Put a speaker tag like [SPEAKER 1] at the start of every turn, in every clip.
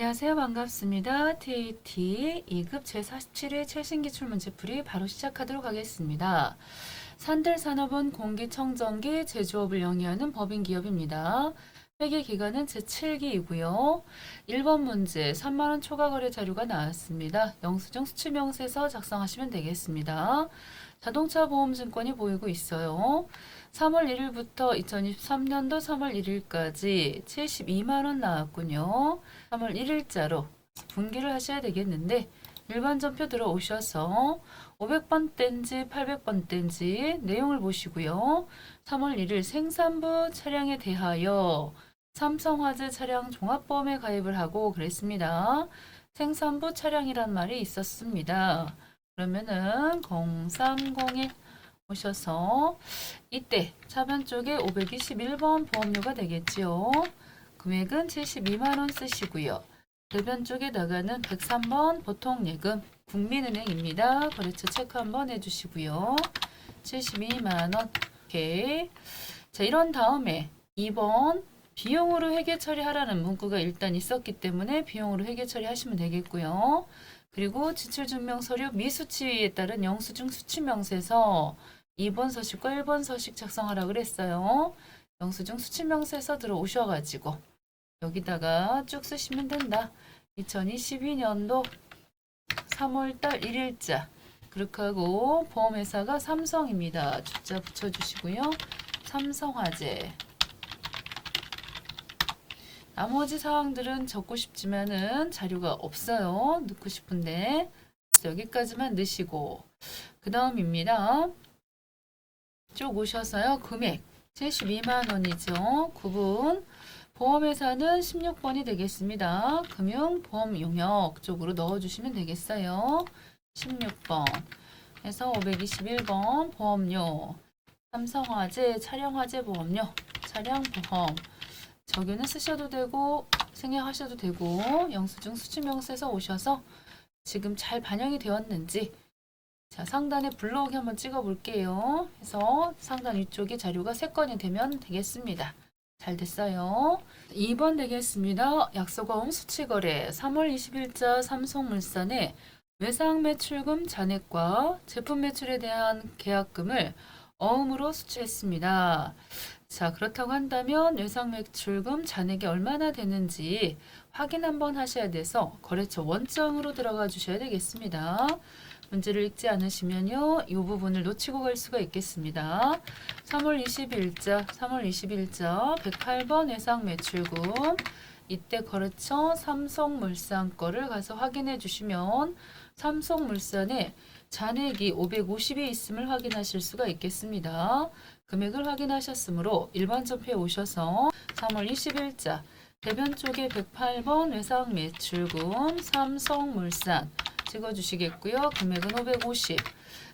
[SPEAKER 1] 안녕하세요. 반갑습니다. TAT 2급 제47회 최신 기출문제풀이 바로 시작하도록 하겠습니다. 산들산업은 공기청정기 제조업을 영위하는 법인기업입니다. 회계기간은 제7기이고요. 1번 문제 3만원 초과거래 자료가 나왔습니다. 영수증 수취명세서 작성하시면 되겠습니다. 자동차 보험증권이 보이고 있어요. 3월 1일부터 2023년도 3월 1일까지 72만원 나왔군요. 3월 1일자로 분기를 하셔야 되겠는데 일반 전표 들어오셔서 500번 땐지 800번 땐지 내용을 보시고요. 3월 1일 생산부 차량에 대하여 삼성화재 차량 종합보험에 가입을 하고 그랬습니다. 생산부 차량이란 말이 있었습니다. 그러면은 0301 오셔서 이때 차변 쪽에 521번 보험료가 되겠지요. 금액은 72만원 쓰시고요. 대변 쪽에다가는 103번 보통예금 국민은행입니다. 거래처 체크 한번 해주시고요. 72만원 오케이. 자, 이런 다음에 2번 비용으로 회계 처리하라는 문구가 일단 있었기 때문에 비용으로 회계 처리하시면 되겠고요. 그리고 지출증명서류 미수치에 따른 영수증 수취명세서 2번 서식과 1번 서식 작성하라고 그랬어요. 영수증 수취명세서 들어오셔가지고 여기다가 쭉 쓰시면 된다. 2022년도 3월달 1일자 그렇게 하고 보험회사가 삼성입니다. 주자 붙여주시고요. 삼성화재. 나머지 사항들은 적고 싶지만은 자료가 없어요. 넣고 싶은데 여기까지만 넣으시고 그 다음입니다. 쭉 오셔서요. 금액 72만원이죠. 구분 보험회사는 16번이 되겠습니다. 금융보험 용역 쪽으로 넣어주시면 되겠어요. 16번 해서 521번 보험료 삼성화재 차량화재 보험료 차량보험 적유는 쓰셔도 되고 생략하셔도 되고 영수증 수취명세서 오셔서 지금 잘 반영이 되었는지 자 상단에 블록이 한번 찍어 볼게요. 해서 상단 위쪽에 자료가 3건이 되면 되겠습니다. 잘 됐어요. 2번 되겠습니다. 약속어음 수취거래 3월 20일자 삼성물산의 외상 매출금 잔액과 제품 매출에 대한 계약금을 어음으로 수취했습니다. 자, 그렇다고 한다면 외상 매출금 잔액이 얼마나 되는지 확인 한번 하셔야 돼서 거래처 원점으로 들어가 주셔야 되겠습니다. 문제를 읽지 않으시면요, 이 부분을 놓치고 갈 수가 있겠습니다. 3월 20일자 108번 외상 매출금 이때 거래처 삼성물산 거를 가서 확인해 주시면 삼성물산에 잔액이 550이 있음을 확인하실 수가 있겠습니다. 금액을 확인하셨으므로 일반 전표에 오셔서 3월 20일자 대변 쪽에 108번 외상 매출금 삼성물산 찍어주시겠고요. 금액은 550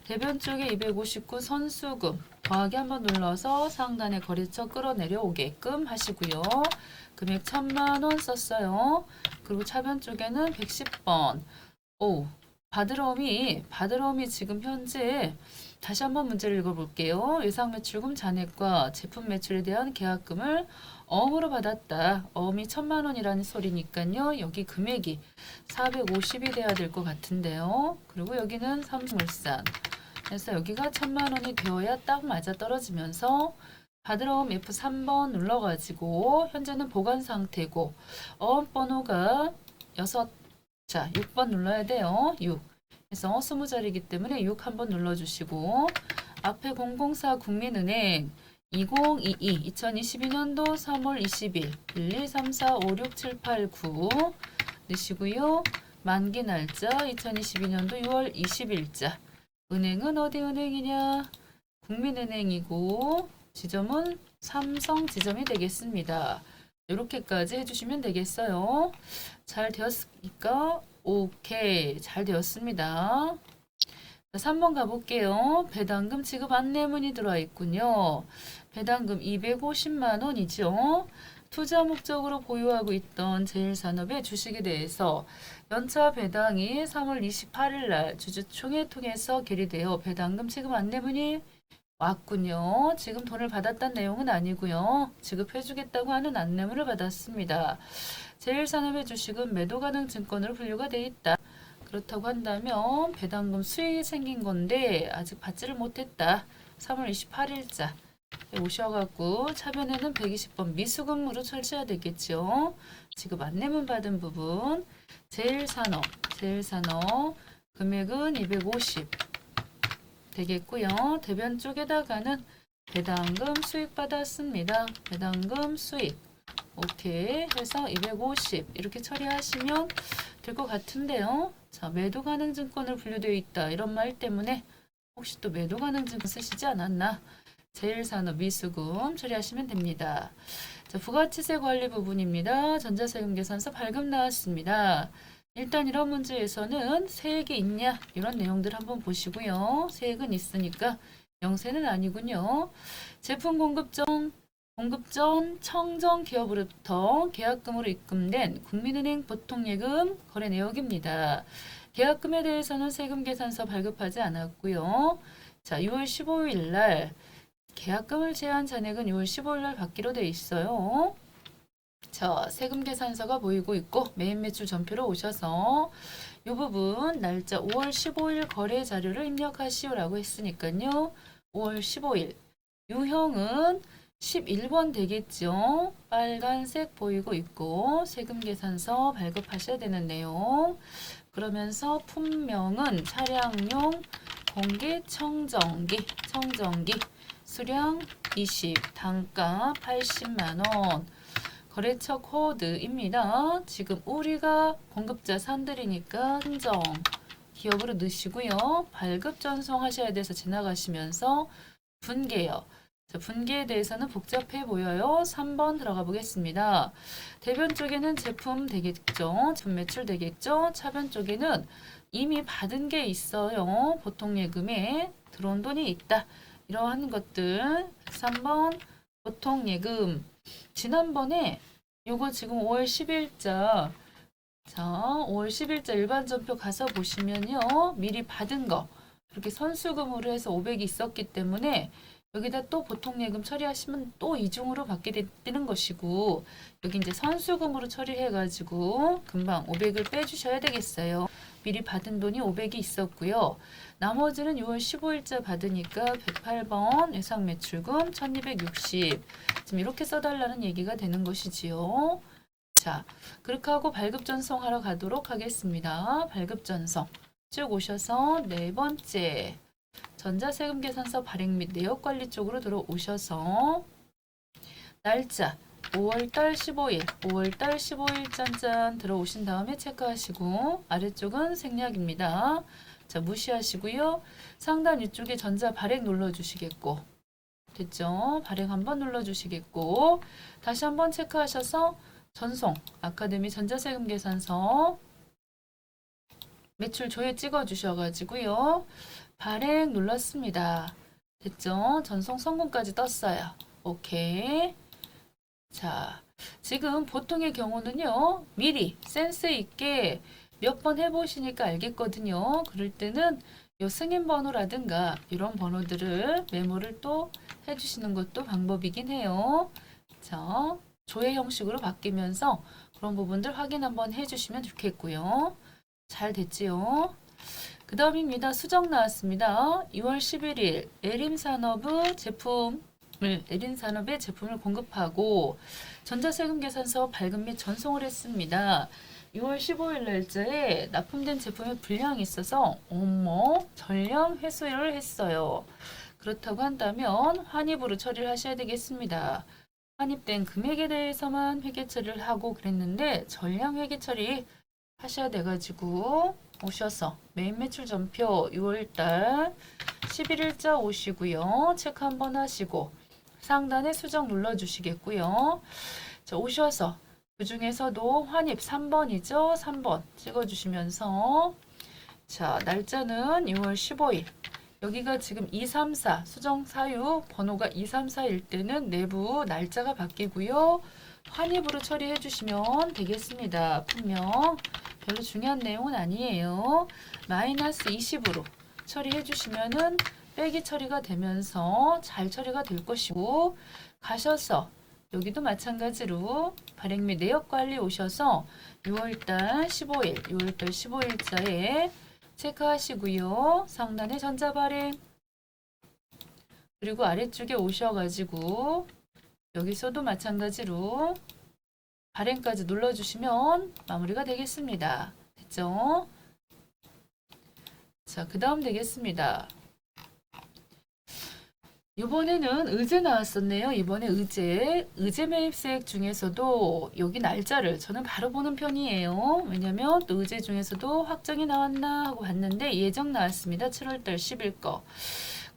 [SPEAKER 1] 대변 쪽에 259 선수금 더하기 한번 눌러서 상단에 거래처 끌어내려 오게끔 하시고요. 금액 1000만원 썼어요. 그리고 차변 쪽에는 110번 바드럼이 지금 현재 다시 한번 문제를 읽어볼게요. 외상 매출금 잔액과 제품 매출에 대한 계약금을 어음으로 받았다. 어음이 1000만원이라는 소리니까요. 여기 금액이 450이 돼야 될 것 같은데요. 그리고 여기는 삼성물산. 그래서 여기가 1000만원이 되어야 딱 맞아 떨어지면서 바드럼 F3번 눌러가지고 현재는 보관 상태고 어음 번호가 6번 눌러야 돼요. 6. 그래서 20자리이기 때문에 6 한번 눌러주시고 앞에 004 국민은행 2022년도 3월 20일 1, 2, 3, 4, 5, 6, 7, 8, 9 넣으시고요. 만기 날짜 2022년도 6월 20일자 은행은 어디 은행이냐? 국민은행이고 지점은 삼성 지점이 되겠습니다. 이렇게까지 해주시면 되겠어요. 잘 되었습니까? 오케이. 잘 되었습니다. 3번 가볼게요. 배당금 지급 안내문이 들어와 있군요. 배당금 250만원이죠. 투자 목적으로 보유하고 있던 제일산업의 주식에 대해서 연차 배당이 3월 28일 날 주주총회 통해서 결의되어 배당금 지급 안내문이 왔군요. 지금 돈을 받았다는 내용은 아니고요. 지급해주겠다고 하는 안내문을 받았습니다. 제1산업의 주식은 매도 가능 증권으로 분류가 돼 있다. 그렇다고 한다면 배당금 수익이 생긴 건데 아직 받지를 못했다. 3월 28일자 오셔갖고 차변에는 120번 미수금으로 처리해야 되겠죠. 지금 안내문 받은 부분 제1산업 금액은 250 되겠고요. 대변 쪽에다가는 배당금 수익 받았습니다. 배당금 수익 오케이 해서 250 이렇게 처리하시면 될 것 같은데요. 자, 매도 가능 증권으로 분류되어 있다. 이런 말 때문에 혹시 또 매도 가능 증권 쓰시지 않았나? 제1산업 미수금 처리하시면 됩니다. 자, 부가치세 관리 부분입니다. 전자세금 계산서 발급 나왔습니다. 일단 이런 문제에서는 세액이 있냐 이런 내용들 한번 보시고요. 세액은 있으니까 영세는 아니군요. 제품 공급 전 청정 기업으로부터 계약금으로 입금된 국민은행 보통예금 거래 내역입니다. 계약금에 대해서는 세금 계산서 발급하지 않았고요. 자, 6월 15일 날 계약금을 제한 잔액은 6월 15일 날 받기로 돼 있어요. 자, 세금 계산서가 보이고 있고 메인 매출 전표로 오셔서 이 부분 날짜 5월 15일 거래 자료를 입력하시오라고 했으니까요. 5월 15일 유형은 11번 되겠죠. 빨간색 보이고 있고 세금 계산서 발급하셔야 되는 내용. 그러면서 품명은 차량용 공기 청정기 수량 20 단가 80만 원. 거래처 코드입니다. 지금 우리가 공급자 산들이니까 한정 기업으로 넣으시고요. 발급 전송하셔야 돼서 지나가시면서 분계요. 자, 분계에 대해서는 복잡해 보여요. 3번 들어가 보겠습니다. 대변 쪽에는 제품 되겠죠. 제품 매출 되겠죠. 차변 쪽에는 이미 받은 게 있어요. 보통 예금에 들어온 돈이 있다. 이러한 것들 3번 보통 예금 지난번에 요거 지금 5월 10일자 자 5월 10일자 일반 전표 가서 보시면요. 미리 받은 거 이렇게 선수금으로 해서 500이 있었기 때문에 여기다 또 보통예금 처리하시면 또 이중으로 받게 되는 것이고 여기 이제 선수금으로 처리해가지고 금방 500을 빼주셔야 되겠어요. 미리 받은 돈이 500이 있었고요. 나머지는 6월 15일자 받으니까 108번 예상 매출금 1260 지금 이렇게 써달라는 얘기가 되는 것이지요. 자, 그렇게 하고 발급 전송하러 가도록 하겠습니다. 발급 전송 쭉 오셔서 네 번째 전자세금 계산서 발행 및 내역관리 쪽으로 들어오셔서 날짜 5월달 15일 짠짠 들어오신 다음에 체크하시고 아래쪽은 생략입니다. 자, 무시하시고요. 상단 위쪽에 전자 발행 눌러주시겠고 됐죠? 발행 한번 눌러주시겠고 다시 한번 체크하셔서 전송 아카데미 전자세금 계산서 매출 조회 찍어 주셔가지고요. 발행 눌렀습니다. 됐죠? 전송 성공까지 떴어요. 오케이. 자, 지금 보통의 경우는요. 미리 센스 있게 몇 번 해보시니까 알겠거든요. 그럴 때는 요 승인 번호라든가 이런 번호들을 메모를 또 해주시는 것도 방법이긴 해요. 자, 조회 형식으로 바뀌면서 그런 부분들 확인 한번 해주시면 좋겠고요. 잘 됐지요? 그 다음입니다. 수정 나왔습니다. 6월 11일 에림산업의 제품을 공급하고 전자세금 계산서 발급 및 전송을 했습니다. 6월 15일 날짜에 납품된 제품의 불량이 있어서 전량 회수를 했어요. 그렇다고 한다면 환입으로 처리를 하셔야 되겠습니다. 환입된 금액에 대해서만 회계 처리를 하고 그랬는데 전량 회계 처리 하셔야 돼가지고 오셔서 메인 매출 전표 6월달 11일자 오시고요. 체크 한번 하시고 상단에 수정 눌러주시겠고요. 자, 오셔서 그 중에서도 환입 3번이죠. 3번 찍어주시면서 자, 날짜는 6월 15일 여기가 지금 234 수정 사유 번호가 234일 때는 내부 날짜가 바뀌고요. 환입으로 처리해 주시면 되겠습니다. 분명 별로 중요한 내용은 아니에요. 마이너스 20으로 처리해 주시면은 빼기 처리가 되면서 잘 처리가 될 것이고 가셔서 여기도 마찬가지로 발행 및 내역 관리 오셔서 6월달 15일, 6월달 15일자에 체크하시고요. 상단에 전자 발행 그리고 아래쪽에 오셔가지고 여기서도 마찬가지로 발행까지 눌러주시면 마무리가 되겠습니다. 됐죠? 자, 그 다음 되겠습니다. 이번에는 의제 나왔었네요. 이번에 의제 매입세액 중에서도 여기 날짜를 저는 바로 보는 편이에요. 왜냐면 또 의제 중에서도 확정이 나왔나 하고 봤는데 예정 나왔습니다. 7월달 10일 거.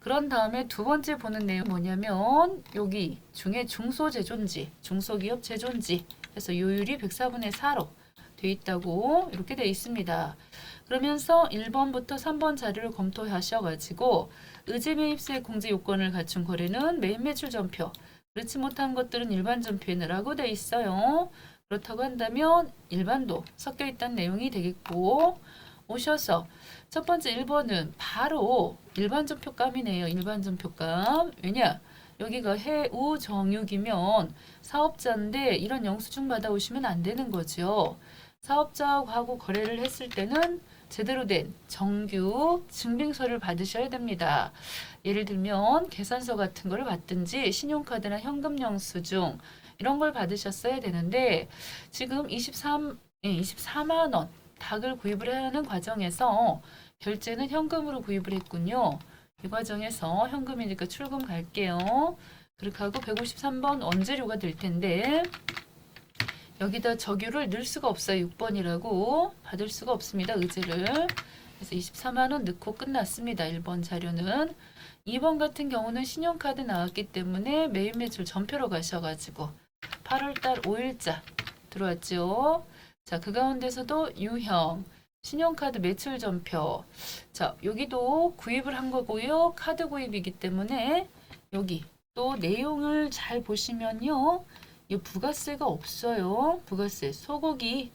[SPEAKER 1] 그런 다음에 두 번째 보는 내용 뭐냐면 여기 중에 중소제조인지 중소기업 제조인지 해서 요율이 104분의 4로 돼 있다고 이렇게 돼 있습니다. 그러면서 1번부터 3번 자료를 검토하셔가지고 의제 매입세 공제 요건을 갖춘 거래는 매입 매출 전표, 그렇지 못한 것들은 일반 전표에 넣으라고 돼 있어요. 그렇다고 한다면 일반도 섞여 있다는 내용이 되겠고 오셔서 첫 번째 1번은 바로 일반 전표감이네요. 일반 전표감. 왜냐? 여기가 해우 정육이면 사업자인데 이런 영수증 받아오시면 안 되는 거죠. 사업자하고 거래를 했을 때는 제대로 된 정규 증빙서를 받으셔야 됩니다. 예를 들면 계산서 같은 거를 받든지 신용카드나 현금 영수증 이런 걸 받으셨어야 되는데 지금 24만 원 닭을 구입을 하는 과정에서 결제는 현금으로 구입을 했군요. 이 과정에서 현금이니까 출금 갈게요. 그렇게 하고 153번 원재료가 될 텐데 여기다 적유를 넣을 수가 없어요. 6번이라고 받을 수가 없습니다. 의제를. 그래서 24만 원 넣고 끝났습니다. 1번 자료는. 2번 같은 경우는 신용카드 나왔기 때문에 매입 매출 전표로 가셔가지고 8월달 5일자 들어왔죠. 자, 그 가운데서도 유형 신용카드 매출 전표. 자, 여기도 구입을 한 거고요. 카드 구입이기 때문에 여기 또 내용을 잘 보시면요. 이 부가세가 없어요. 부가세 소고기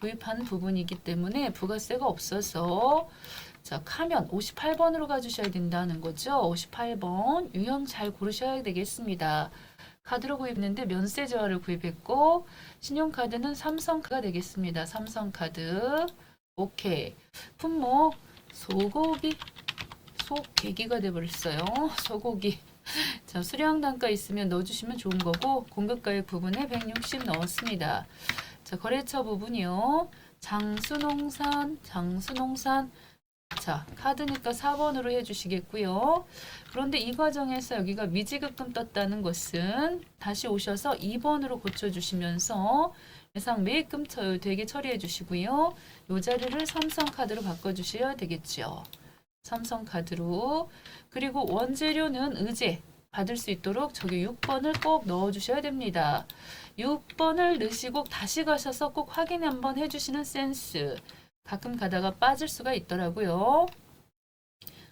[SPEAKER 1] 구입한 부분이기 때문에 부가세가 없어서 자, 카면 58번으로 가주셔야 된다는 거죠. 58번 유형 잘 고르셔야 되겠습니다. 카드로 구입했는데 면세 제화를 구입했고 신용카드는 삼성카드가 되겠습니다. 삼성카드. 오케이. 품목 소고기 소고기가 돼버렸어요. 소고기. 자, 수량 단가 있으면 넣어주시면 좋은 거고 공급가액 부분에 160 넣었습니다. 자, 거래처 부분이요. 장수농산. 자, 카드니까 4번으로 해주시겠고요. 그런데 이 과정에서 여기가 미지급금 떴다는 것은 다시 오셔서 2번으로 고쳐주시면서 예상 매입금 되게 처리해 주시고요. 이 자리를 삼성카드로 바꿔주셔야 되겠죠. 삼성카드로. 그리고 원재료는 의제 받을 수 있도록 저기 6번을 꼭 넣어주셔야 됩니다. 6번을 넣으시고 다시 가셔서 꼭 확인 한번 해주시는 센스. 가끔 가다가 빠질 수가 있더라고요.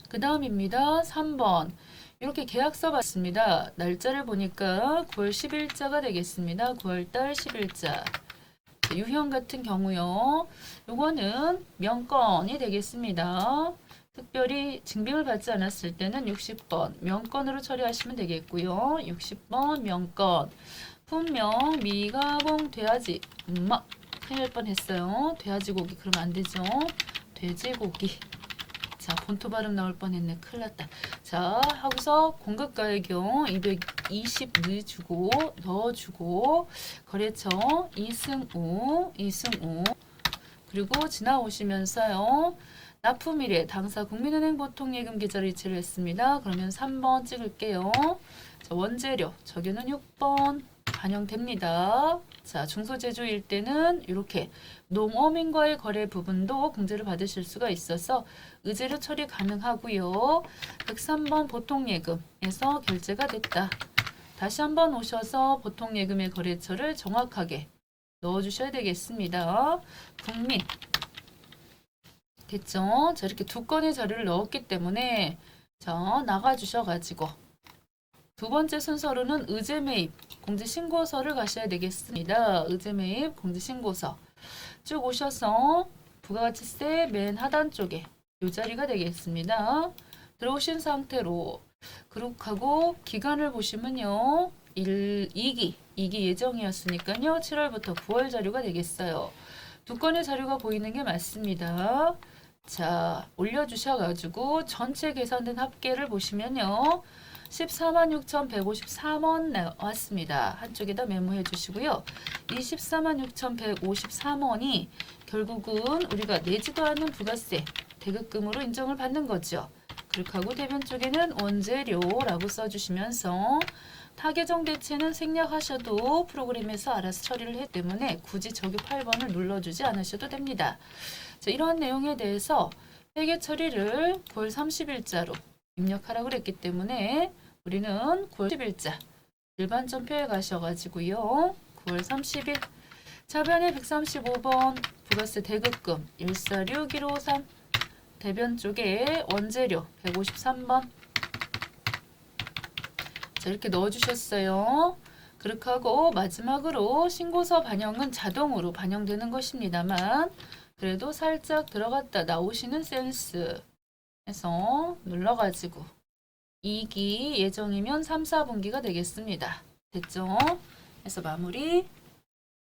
[SPEAKER 1] 그 다음입니다. 3번. 이렇게 계약서 받습니다. 날짜를 보니까 9월 10일자가 되겠습니다. 9월달 10일자. 유형 같은 경우요. 요거는 명건이 되겠습니다. 특별히 증빙을 받지 않았을 때는 60번 명건으로 처리하시면 되겠고요. 60번 명건. 분명 미가공 돼지 큰일 날 뻔했어요. 돼지고기 그러면 안 되죠. 돼지고기. 자, 본토 발음 나올 뻔했네. 큰일 났다. 자, 하고서 공급가액용 220 넣어주고 거래처 이승우 그리고 지나오시면서요. 납품일에 당사 국민은행 보통예금 계좌를 이체를 했습니다. 그러면 3번 찍을게요. 자, 원재료 적유는 6번 반영됩니다. 자, 중소제조일 때는 이렇게 농어민과의 거래 부분도 공제를 받으실 수가 있어서 의제로 처리 가능하고요. 103번 보통예금에서 결제가 됐다. 다시 한번 오셔서 보통예금의 거래처를 정확하게 넣어주셔야 되겠습니다. 국민 됐죠? 자, 이렇게 두 건의 자료를 넣었기 때문에 자, 나가주셔가지고 두 번째 순서로는 의제매입 공제신고서를 가셔야 되겠습니다. 의제매입 공제신고서 쭉 오셔서 부가가치세 맨 하단 쪽에 이 자리가 되겠습니다. 들어오신 상태로 그룹하고 기간을 보시면요. 2기 2기 예정이었으니까요. 7월부터 9월 자료가 되겠어요. 두 건의 자료가 보이는 게 맞습니다. 자, 올려주셔가지고 전체 계산된 합계를 보시면요. 146,153원 나왔습니다. 한쪽에다 메모해 주시고요. 이 146,153원이 결국은 우리가 내지도 않는 부가세 대급금으로 인정을 받는 거죠. 그렇게 하고 대변 쪽에는 원재료라고 써주시면서 타계정 대체는 생략하셔도 프로그램에서 알아서 처리를 했기 때문에 굳이 저기 8번을 눌러주지 않으셔도 됩니다. 자, 이러한 내용에 대해서 회계 처리를 9월 30일자로 입력하라고 그랬기 때문에 우리는 9월 10일자 일반점표에 가셔가지고요. 9월 30일 자변에 135번 부가세 대급금 146153 대변 쪽에 원재료 153번 자, 이렇게 넣어주셨어요. 그렇게 하고 마지막으로 신고서 반영은 자동으로 반영되는 것입니다만 그래도 살짝 들어갔다 나오시는 센스 해서 눌러가지고 2기 예정이면 3, 4분기가 되겠습니다. 됐죠? 해서 마무리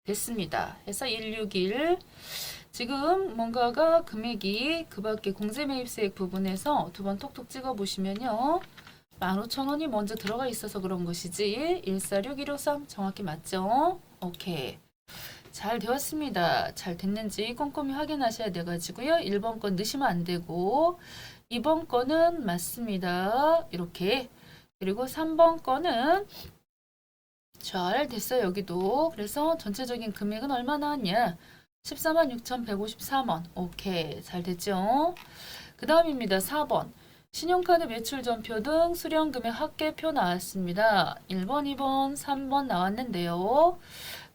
[SPEAKER 1] 됐습니다. 해서 161 지금 뭔가가 금액이 그 밖에 공제매입세액 부분에서 두 번 톡톡 찍어 보시면요. 15,000원이 먼저 들어가 있어서 그런 것이지 146153 정확히 맞죠? 오케이. 잘 되었습니다. 잘 됐는지 꼼꼼히 확인하셔야 돼가지고요. 1번 건 넣으시면 안 되고 2번 건은 맞습니다. 이렇게 그리고 3번 건은 잘 됐어요. 여기도 그래서 전체적인 금액은 얼마 나왔냐 146,153원 오케이 잘 됐죠? 그 다음입니다. 4번 신용카드 매출전표 등 수령금액 합계표 나왔습니다. 1번, 2번, 3번 나왔는데요.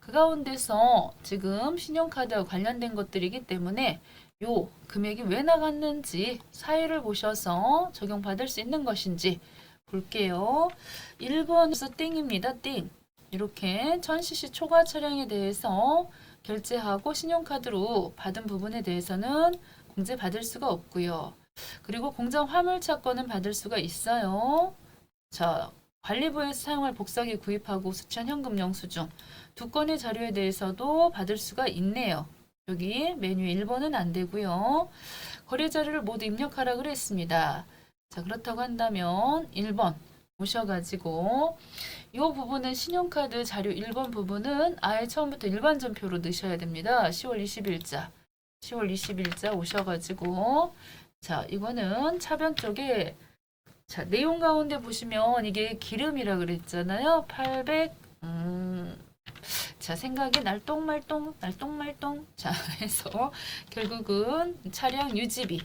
[SPEAKER 1] 그 가운데서 지금 신용카드와 관련된 것들이기 때문에 요 금액이 왜 나갔는지 사유를 보셔서 적용받을 수 있는 것인지 볼게요. 1번에서 띵입니다. 띵. 이렇게 1000cc 초과 차량에 대해서 결제하고 신용카드로 받은 부분에 대해서는 공제 받을 수가 없고요. 그리고 공장 화물차 건은 받을 수가 있어요. 자, 관리부에서 사용할 복사기 구입하고 수취한 현금 영수증 두 건의 자료에 대해서도 받을 수가 있네요. 여기 메뉴 1번은 안 되고요. 거래 자료를 모두 입력하라 그랬습니다. 자, 그렇다고 한다면 1번 오셔가지고 이 부분은 신용카드 자료 1번 부분은 아예 처음부터 일반전표로 넣으셔야 됩니다. 10월 20일자 10월 20일자 오셔가지고 자, 이거는 차변 쪽에 자, 내용 가운데 보시면 이게 기름이라 그랬잖아요. 800 자, 생각이 날똥말똥 자, 해서 결국은 차량 유지비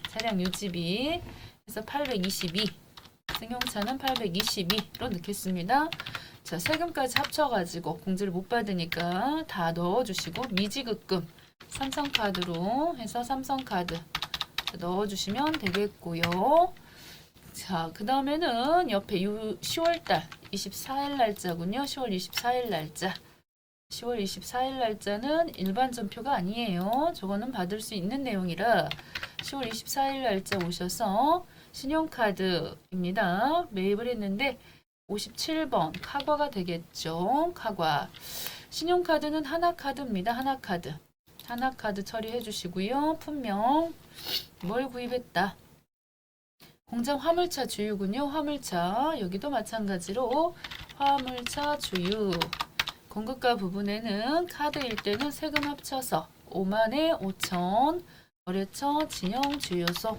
[SPEAKER 1] 해서 822 승용차는 822로 넣겠습니다. 자, 세금까지 합쳐가지고 공제를 못 받으니까 다 넣어주시고 미지급금 삼성카드로 해서 삼성카드 넣어주시면 되겠고요. 자, 그 다음에는 옆에 10월달 24일 날짜군요. 10월 24일 날짜. 10월 24일 날짜는 일반 전표가 아니에요. 저거는 받을 수 있는 내용이라 10월 24일 날짜 오셔서 신용카드입니다. 매입을 했는데 57번 카과가 되겠죠. 카과. 신용카드는 하나카드입니다. 하나카드. 하나카드 처리해 주시고요. 품명 뭘 구입했다. 공장 화물차 주유군요. 화물차 여기도 마찬가지로 화물차 주유 공급가 부분에는 카드일 때는 세금 합쳐서 5만에 5천 거래처 진영 주유소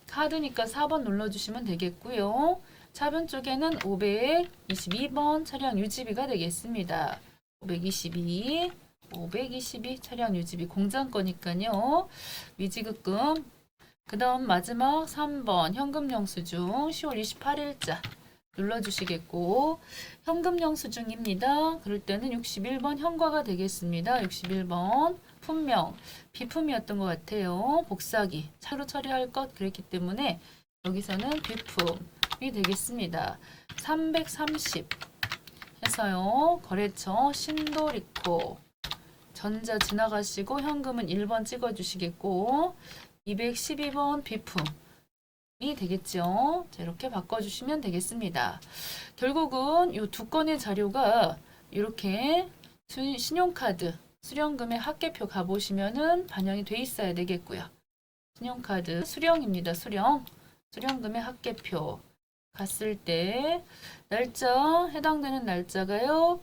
[SPEAKER 1] 카드니까 4번 눌러주시면 되겠고요. 차변 쪽에는 522번 차량 유지비가 되겠습니다. 522 차량 유지비 공장 거니까요. 미지급금 그 다음 마지막 3번 현금 영수증 10월 28일자 눌러주시겠고 현금 영수증입니다. 그럴 때는 61번 현과가 되겠습니다. 61번 품명 비품이었던 것 같아요. 복사기 차로 처리할 것 그랬기 때문에 여기서는 비품이 되겠습니다. 330 해서요. 거래처 신도리코 전자 지나가시고 현금은 1번 찍어주시겠고 212번 비품 되겠죠. 자, 이렇게 바꿔주시면 되겠습니다. 결국은 이 두 건의 자료가 이렇게 신용카드 수령금의 합계표 가보시면은 반영이 돼 있어야 되겠고요. 신용카드 수령입니다. 수령금의 합계표 갔을 때 날짜 해당되는 날짜가요.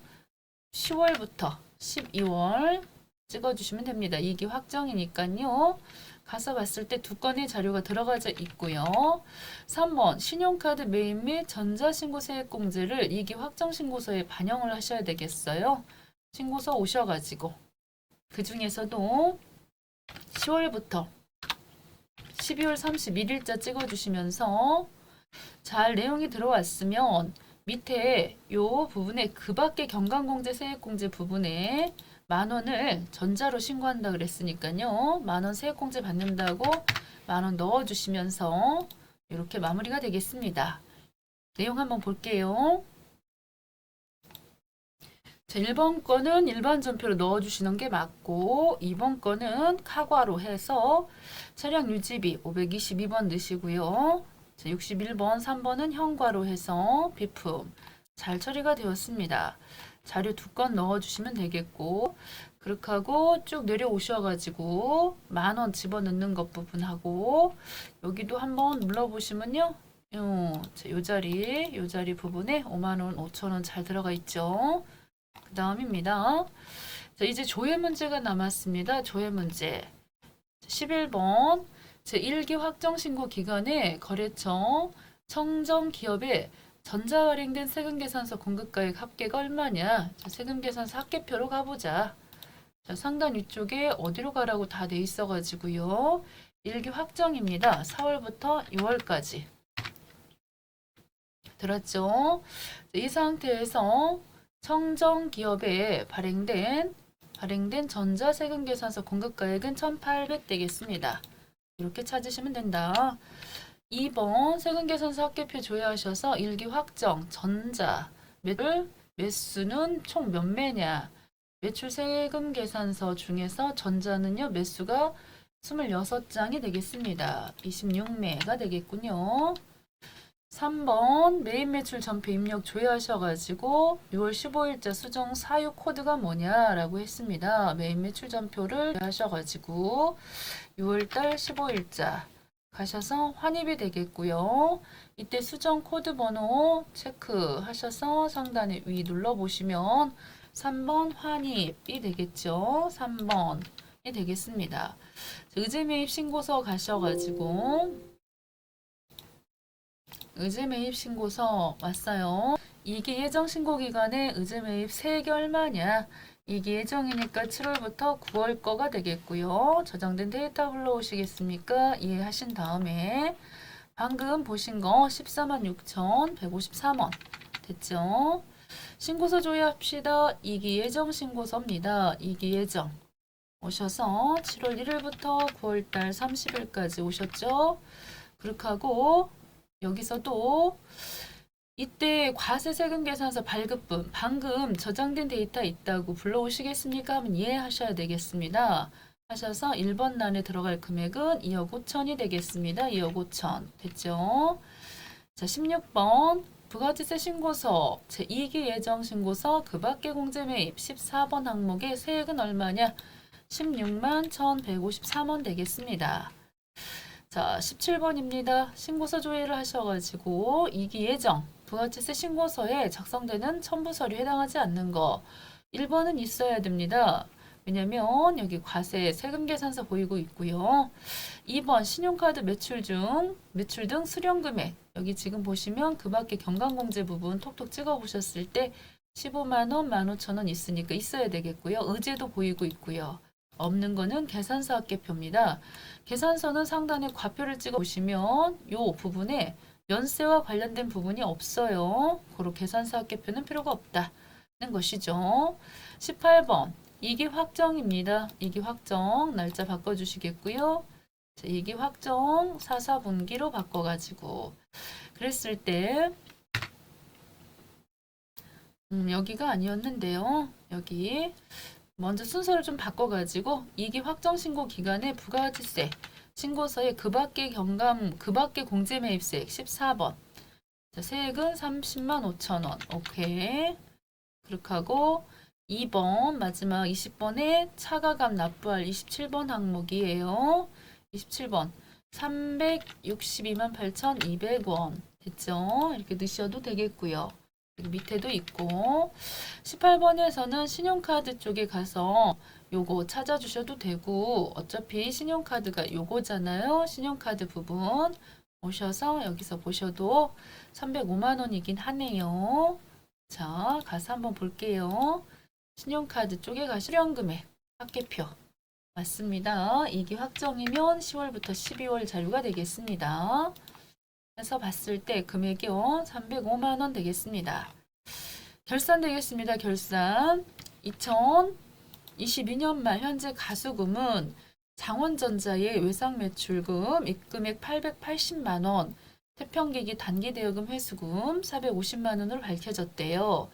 [SPEAKER 1] 10월부터 12월 찍어주시면 됩니다. 이기 확정이니까요. 가서 봤을 때 두 건의 자료가 들어가져 있고요. 3번 신용카드 매입 및 전자신고 세액공제를 이기 확정신고서에 반영을 하셔야 되겠어요. 신고서 오셔가지고 그 중에서도 10월부터 12월 31일자 찍어주시면서 잘 내용이 들어왔으면 밑에 요 부분에 그 밖에 경감공제 세액공제 부분에 10,000원을 전자로 신고한다 그랬으니까요. 10,000원 세액공제 받는다고 10,000원 넣어주시면서 이렇게 마무리가 되겠습니다. 내용 한번 볼게요. 자, 1번 거는 일반 전표로 넣어주시는 게 맞고 2번 거는 카과로 해서 차량 유지비 522번 넣으시고요. 자, 61번, 3번은 현과로 해서 비품 잘 처리가 되었습니다. 자료 두 건 넣어주시면 되겠고 그렇게 하고 쭉 내려오셔가지고 10,000원 집어넣는 것 부분하고 여기도 한번 눌러보시면요. 요 자리 부분에 50,000원, 5,000원 잘 들어가 있죠. 그 다음입니다. 자, 이제 조회 문제가 남았습니다. 조회 문제 11번 제1기 확정신고 기간에 거래처 청정 기업에 전자 발행된 세금계산서 공급가액 합계가 얼마냐? 자, 세금계산서 합계표로 가보자. 자, 상단 위쪽에 어디로 가라고 다 돼 있어가지고요. 1기 확정입니다. 4월부터 6월까지. 들었죠? 자, 이 상태에서 청정 기업에 발행된 전자세금계산서 공급가액은 1,800 되겠습니다. 이렇게 찾으시면 된다. 2번 세금계산서 합계표 조회하셔서 1기 확정 전자 매수는 총 몇 매냐? 매출 세금계산서 중에서 전자는요 매수가 26장이 되겠습니다. 26매가 되겠군요. 3번 매입 매출 전표 입력 조회하셔가지고 6월 15일자 수정 사유 코드가 뭐냐라고 했습니다. 매입 매출 전표를 하셔가지고 6월달 15일자 가셔서 환입이 되겠고요. 이때 수정 코드 번호 체크하셔서 상단에 위 눌러보시면 3번 환입이 되겠죠. 3번이 되겠습니다. 의제매입 신고서 가셔가지고 의제매입 신고서 왔어요. 이게 예정 신고 기간에 의제매입 세액이 얼마냐? 이게 예정이니까 7월부터 9월 거가 되겠고요. 저장된 데이터 불러오시겠습니까? 이해하신 다음에 방금 보신 거 146,153원 됐죠? 신고서 조회합시다. 이기 예정 신고서입니다. 이기 예정 오셔서 7월 1일부터 9월달 30일까지 오셨죠? 그렇게 하고 여기서도 이때 과세세금계산서 발급분 방금 저장된 데이터 있다고 불러오시겠습니까? 하면 이해하셔야 되겠습니다. 하셔서 1번 란에 들어갈 금액은 2억 5천이 되겠습니다. 2억 5천 됐죠? 자 16번 부가지세 신고서 제2기 예정 신고서 그 밖의 공제 매입 14번 항목의 세액은 얼마냐? 16만 1,153원 되겠습니다. 자 17번입니다. 신고서 조회를 하셔가지고 2기 예정 부가세세 신고서에 작성되는 첨부 서류 해당하지 않는 거 1번은 있어야 됩니다. 왜냐면 여기 과세 세금 계산서 보이고 있고요. 2번 신용카드 매출 등 수령금액 여기 지금 보시면 그 밖에 경감공제 부분 톡톡 찍어 보셨을 때 15만원, 15,000원 있으니까 있어야 되겠고요. 의제도 보이고 있고요. 없는 거는 계산서 합계표입니다. 계산서는 상단에 과표를 찍어 보시면 이 부분에 연세와 관련된 부분이 없어요. 고로 계산서 합계표는 필요가 없다는 것이죠. 18번 2기 확정입니다. 2기 확정 날짜 바꿔주시겠고요. 자, 2기 확정 4분기로 바꿔가지고 그랬을 때 여기가 아니었는데요. 여기 먼저 순서를 좀 바꿔가지고 2기 확정 신고 기간에 부가가치세 신고서에 그 밖의 경감, 그 밖의 공제 매입세액 14번. 자, 세액은 30만 5천 원. 오케이. 그렇게 하고 2번 마지막 20번에 차가감 납부할 27번 항목이에요. 27번 362만 8,200원 됐죠? 이렇게 넣으셔도 되겠고요. 여기 밑에도 있고 18번에서는 신용카드 쪽에 가서 요거 찾아주셔도 되고 어차피 신용카드가 요거잖아요. 신용카드 부분 오셔서 여기서 보셔도 305만 원이긴 하네요. 자, 가서 한번 볼게요. 신용카드 쪽에 가 수령금액 합계표 맞습니다. 이게 확정이면 10월부터 12월 자료가 되겠습니다. 그래서 봤을 때 금액이요 305만 원 되겠습니다. 결산 되겠습니다. 결산 2022년 말 현재 가수금은 장원전자의 외상 매출금 입금액 880만 원, 태평기기 단기대여금 회수금 450만 원으로 밝혀졌대요.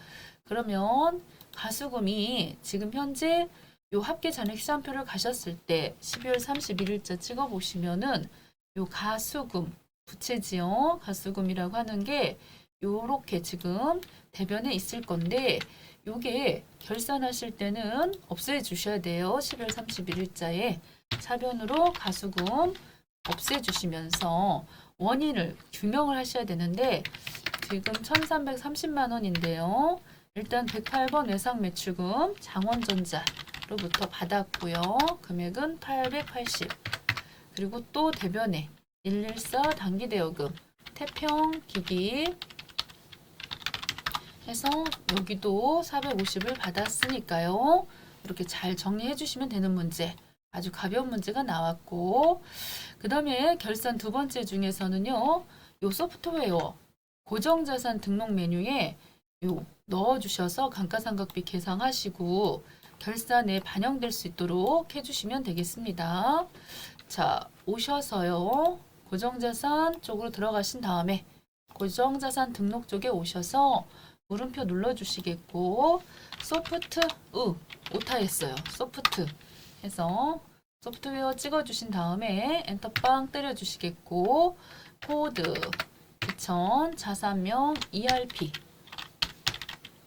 [SPEAKER 1] 그러면 가수금이 지금 현재 요 합계 잔액 시장표를 가셨을 때 12월 31일자 찍어 보시면은 요 가수금 부채지요. 가수금이라고 하는 게 요렇게 지금 대변에 있을 건데 요게 결산하실 때는 없애 주셔야 돼요. 12월 31일자에 차변으로 가수금 없애 주시면서 원인을 규명을 하셔야 되는데 지금 1330만 원인데요. 일단 108번 외상 매출금 장원전자로부터 받았고요. 금액은 880. 그리고 또 대변에 114 단기대여금 태평기기 해서 여기도 450을 받았으니까요. 이렇게 잘 정리해 주시면 되는 문제. 아주 가벼운 문제가 나왔고 그 다음에 결산 두 번째 중에서는요. 요 소프트웨어 고정자산 등록 메뉴에 요 넣어주셔서 감가상각비 계상하시고 결산에 반영될 수 있도록 해주시면 되겠습니다. 자, 오셔서요. 고정자산 쪽으로 들어가신 다음에 고정자산 등록 쪽에 오셔서 물음표 눌러주시겠고 소프트 오타 했어요. 소프트 해서 소프트웨어 찍어주신 다음에 엔터빵 때려주시겠고 코드 2000 자산명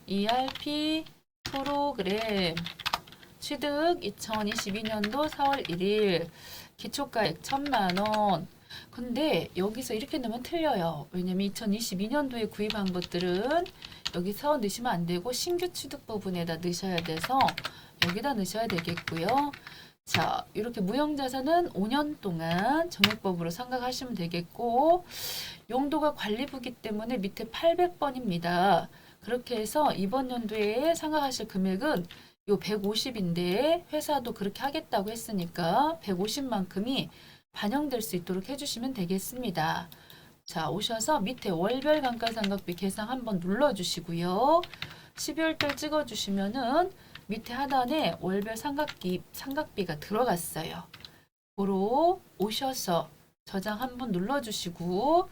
[SPEAKER 1] ERP 프로그램 취득 2022년도 4월 1일 기초가액 1000만원. 근데 여기서 이렇게 넣으면 틀려요. 왜냐면 2022년도에 구입한 것들은 여기서 넣으시면 안 되고 신규 취득 부분에다 넣으셔야 돼서 여기다 넣으셔야 되겠고요. 자, 이렇게 무형자산은 5년 동안 정액법으로 상각하시면 되겠고 용도가 관리부기 때문에 밑에 800번입니다. 그렇게 해서 이번 연도에 상각하실 금액은 요 150인데 회사도 그렇게 하겠다고 했으니까 150만큼이 반영될 수 있도록 해주시면 되겠습니다. 자, 오셔서 밑에 월별 감가상각비 계상 한번 눌러주시고요. 12월달 찍어주시면은 밑에 하단에 월별 상각비가 들어갔어요. 보러 오셔서 저장 한번 눌러주시고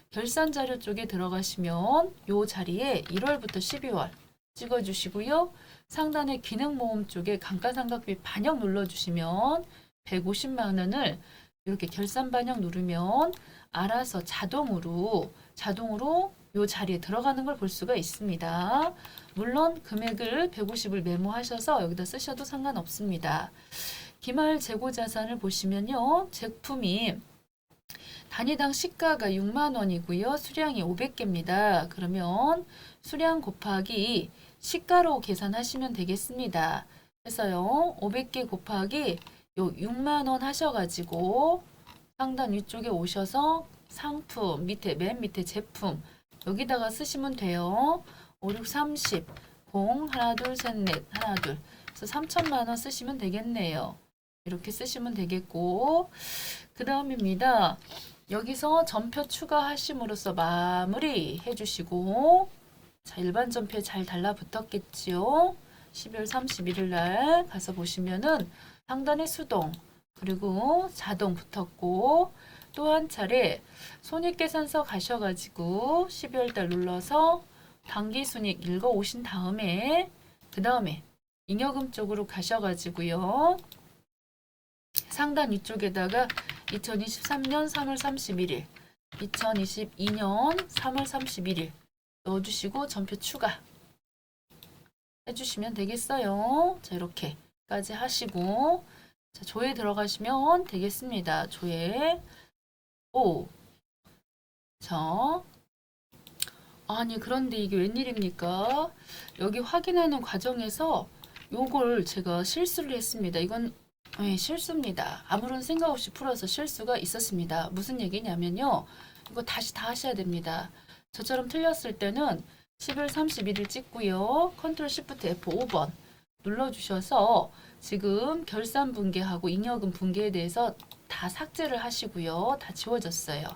[SPEAKER 1] 결산 자료 쪽에 들어가시면 요 자리에 1월부터 12월 찍어주시고요. 상단에 기능모음 쪽에 감가상각비 반영 눌러주시면 150만 원을 이렇게 결산 반영 누르면 알아서 자동으로 요 자리에 들어가는 걸 볼 수가 있습니다. 물론 금액을 150을 메모하셔서 여기다 쓰셔도 상관없습니다. 기말 재고 자산을 보시면요. 제품이 단위당 시가가 6만 원이고요. 수량이 500개입니다. 그러면 수량 곱하기 시가로 계산하시면 되겠습니다. 그래서요. 500개 곱하기 요 6만 원 하셔가지고 상단 위쪽에 오셔서 상품 밑에 맨 밑에 제품 여기다가 쓰시면 돼요. 5, 6, 30 0 하나 둘 셋 넷 하나 둘 그래서 3천만 원 쓰시면 되겠네요. 이렇게 쓰시면 되겠고 그 다음입니다. 여기서 전표 추가하심으로써 마무리 해주시고 자 일반 전표에 잘 달라붙었겠지요. 12월 31일 날 가서 보시면은 상단에 수동 그리고 자동 붙었고 또 한 차례 손익계산서 가셔가지고 12월 달 눌러서 당기순익 읽어 오신 다음에 그 다음에 잉여금 쪽으로 가셔가지고요. 상단 위쪽에다가 2023년 3월 31일, 2022년 3월 31일 넣어주시고 전표 추가 해주시면 되겠어요. 자, 이렇게까지 하시고 자, 조회 들어가시면 되겠습니다. 조회. 오. 자, 아니 그런데 이게 웬일입니까? 여기 확인하는 과정에서 요걸 제가 실수를 했습니다. 이건 네, 실수입니다. 아무런 생각 없이 풀어서 실수가 있었습니다. 무슨 얘기냐면요. 이거 다시 다 하셔야 됩니다. 저처럼 틀렸을 때는 11월 31일 찍고요. 컨트롤 시프트 F5번 눌러주셔서 지금 결산 분계하고 잉여금 분계에 대해서 다 삭제를 하시고요. 다 지워졌어요.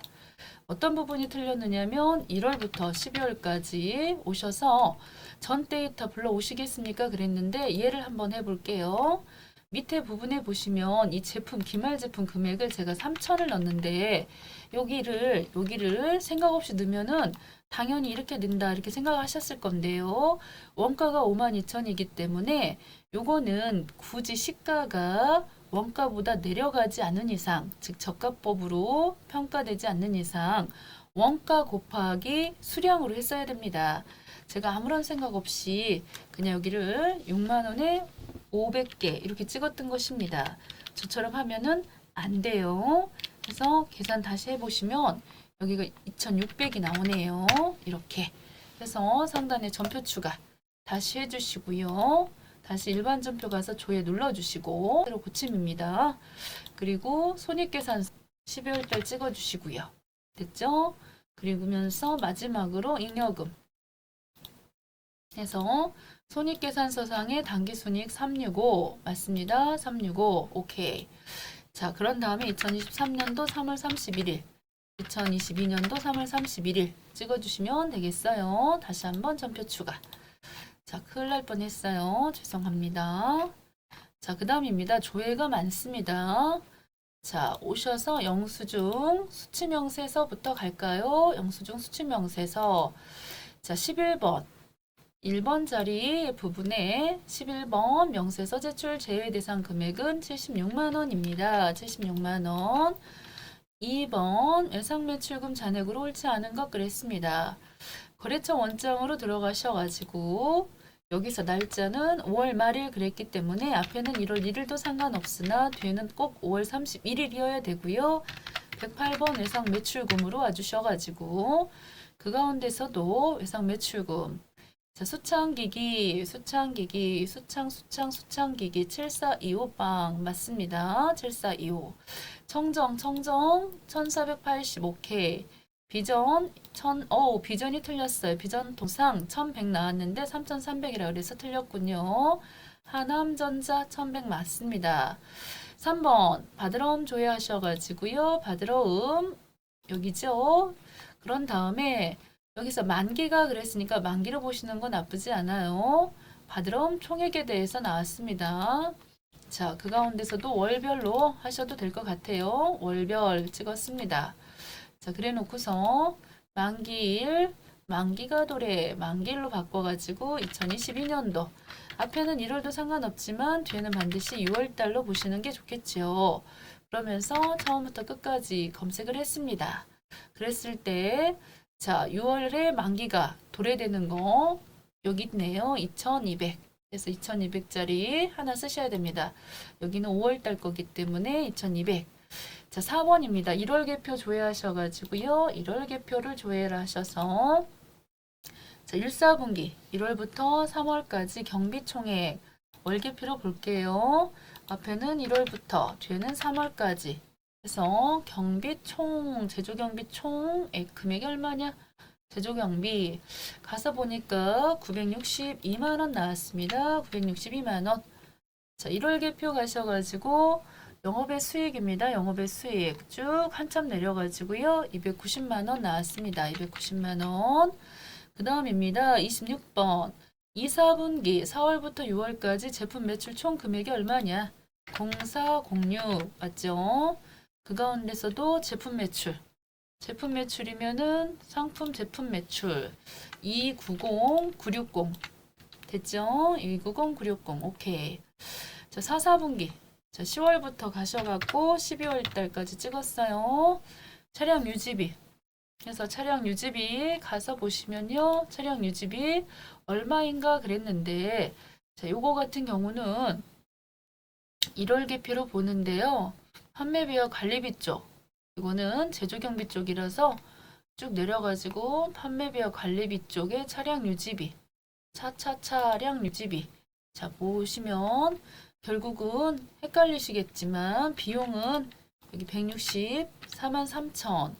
[SPEAKER 1] 어떤 부분이 틀렸느냐면 1월부터 12월까지 오셔서 전 데이터 불러 오시겠습니까? 그랬는데 이해를 한번 해볼게요. 밑에 부분에 보시면 이 제품, 기말 제품 금액을 제가 3,000을 넣었는데 여기를 생각 없이 넣으면은 당연히 이렇게 된다 이렇게 생각하셨을 건데요. 원가가 52,000이기 때문에 요거는 굳이 시가가 원가보다 내려가지 않는 이상, 즉 저가법으로 평가되지 않는 이상 원가 곱하기 수량으로 했어야 됩니다. 제가 아무런 생각 없이 그냥 여기를 6만 원에 500개 이렇게 찍었던 것입니다. 저처럼 하면은 안 돼요. 그래서 계산 다시 해보시면 여기가 2,600이 나오네요. 이렇게 해서 상단에 전표 추가 다시 해주시고요. 다시 일반 전표 가서 조회 눌러주시고 새로 고침입니다. 그리고 손익계산 12월달 찍어주시고요. 됐죠? 그리고면서 마지막으로 잉여금 해서 손익계산서상의 당기순이익 365 맞습니다. 365 오케이. 자, 그런 다음에 2023년도 3월 31일 2022년도 3월 31일 찍어주시면 되겠어요. 다시 한번 전표 추가. 자, 큰일 날 뻔했어요. 죄송합니다. 자, 그 다음입니다. 조회가 많습니다. 자, 오셔서 영수증 수치명세서부터 갈까요? 영수증 수치명세서. 자, 11번. 1번 자리 부분에 11번 명세서 제출 제외 대상 금액은 76만 원입니다. 76만 원. 2번 외상매출금 잔액으로 옳지 않은 것 그랬습니다. 거래처 원장으로 들어가셔가지고 여기서 날짜는 5월 말일 그랬기 때문에 앞에는 1월 1일도 상관없으나 뒤에는 꼭 5월 31일이어야 되고요. 108번 외상매출금으로 와주셔가지고 그 가운데서도 외상매출금 자, 수창기기 7425빵 맞습니다. 7425 청정 1485K 비전 비전이 틀렸어요. 비전 통상 1100 나왔는데 3300이라 그래서 틀렸군요. 하남전자 1100 맞습니다. 3번 바드러움 조회하셔가지고요. 바드러움 여기죠. 그런 다음에 여기서 만기가 그랬으니까 만기로 보시는 건 나쁘지 않아요. 바드러움 총액에 대해서 나왔습니다. 자, 그 가운데서도 월별로 하셔도 될 것 같아요. 월별 찍었습니다. 자, 그래 놓고서 만기일, 만기가 도래, 만기일로 바꿔가지고 2022년도 앞에는 1월도 상관없지만 뒤에는 반드시 6월달로 보시는 게 좋겠죠. 그러면서 처음부터 끝까지 검색을 했습니다. 그랬을 때 자, 6월에 만기가 도래되는 거 여기 있네요. 2200. 그래서 2200짜리 하나 쓰셔야 됩니다. 여기는 5월달 거기 때문에 2200. 자, 4번입니다. 1월 개표 조회하셔가지고요. 1월 개표를 조회를 하셔서 자, 1사분기 1월부터 3월까지 경비총액 월 개표로 볼게요. 앞에는 1월부터 뒤에는 3월까지 그래서 경비총 제조경비총 금액이 얼마냐? 제조경비 가서 보니까 962만 원 나왔습니다. 962만 원. 자, 1월 개표 가셔가지고 영업의 수익입니다. 영업의 수익 쭉 한참 내려가지고요. 290만 원 나왔습니다. 290만 원. 그 다음입니다. 26번 2사분기 4월부터 6월까지 제품 매출 총 금액이 얼마냐? 0406 맞죠? 그 가운데서도 제품 매출. 제품 매출이면은 상품 제품 매출 290, 960 됐죠? 290, 960 오케이. 자, 4, 4분기 자, 10월부터 가셔갖고 12월 달까지 찍었어요. 차량 유지비. 그래서 차량 유지비 가서 보시면요. 차량 유지비 얼마인가 그랬는데, 자, 요거 같은 경우는 1월 계피로 보는데요. 판매비와 관리비 쪽. 이거는 제조경비 쪽이라서 쭉 내려가지고 판매비와 관리비 쪽에 차량 유지비. 차량 유지비. 자, 보시면 결국은 헷갈리시겠지만 비용은 여기 164만 3천.